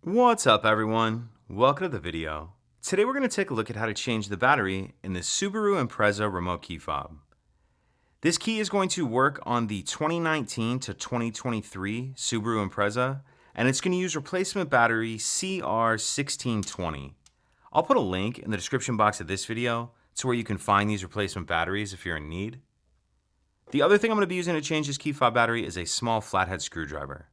What's up everyone? Welcome to the video. Today we're going to take a look at how to change the battery in the Subaru Impreza remote key fob. This key is going to work on the 2019 to 2023 Subaru Impreza, and it's going to use replacement battery CR1620. I'll put a link in the description box of this video to where you can find these replacement batteries if you're in need. The other thing I'm going to be using to change this key fob battery is a small flathead screwdriver.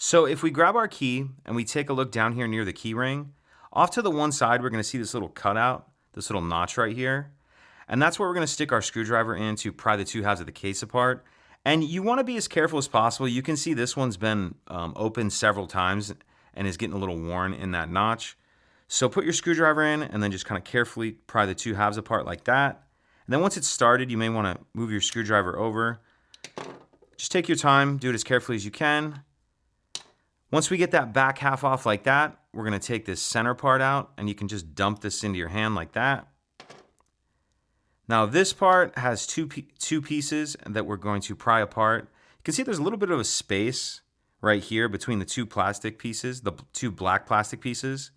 So if we grab our key and we take a look down here near the key ring, off to the one side we're going to see this little cutout, this little notch right here. And that's where we're going to stick our screwdriver in to pry the two halves of the case apart. And you want to be as careful as possible. You can see this one's been opened several times and is getting a little worn in that notch. So put your screwdriver in and then just kind of carefully pry the two halves apart like that. And then once it's started, you may want to move your screwdriver over. Just take your time, do it as carefully as you can. Once we get that back half off like that, we're going to take this center part out and you can just dump this into your hand like that. Now this part has two pieces that we're going to pry apart. You can see there's a little bit of a space right here between the two plastic pieces, the two black plastic pieces.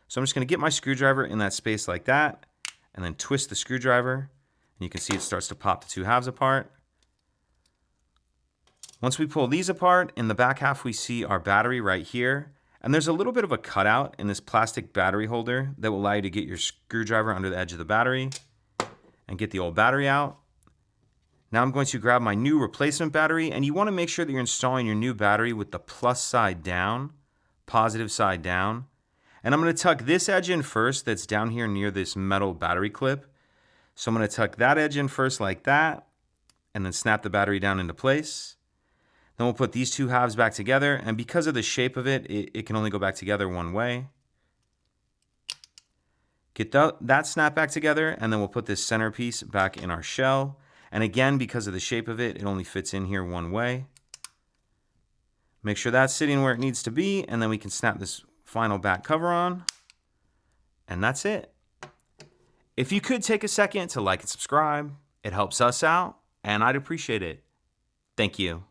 So I'm just going to get my screwdriver in that space like that and then twist the screwdriver. And you can see it starts to pop the two halves apart. Once we pull these apart, in the back half we see our battery right here. And there's a little bit of a cutout in this plastic battery holder that will allow you to get your screwdriver under the edge of the battery and get the old battery out. Now I'm going to grab my new replacement battery, and you want to make sure that you're installing your new battery with the plus side down, positive side down. And I'm going to tuck this edge in first that's down here near this metal battery clip. So I'm going to tuck that edge in first like that and then snap the battery down into place. Then we'll put these two halves back together, and because of the shape of it, it can only go back together one way. Get that snap back together, and then we'll put this center piece back in our shell. And again, because of the shape of it, it only fits in here one way. Make sure that's sitting where it needs to be, and then we can snap this final back cover on. And that's it. If you could take a second to like and subscribe, it helps us out, and I'd appreciate it. Thank you.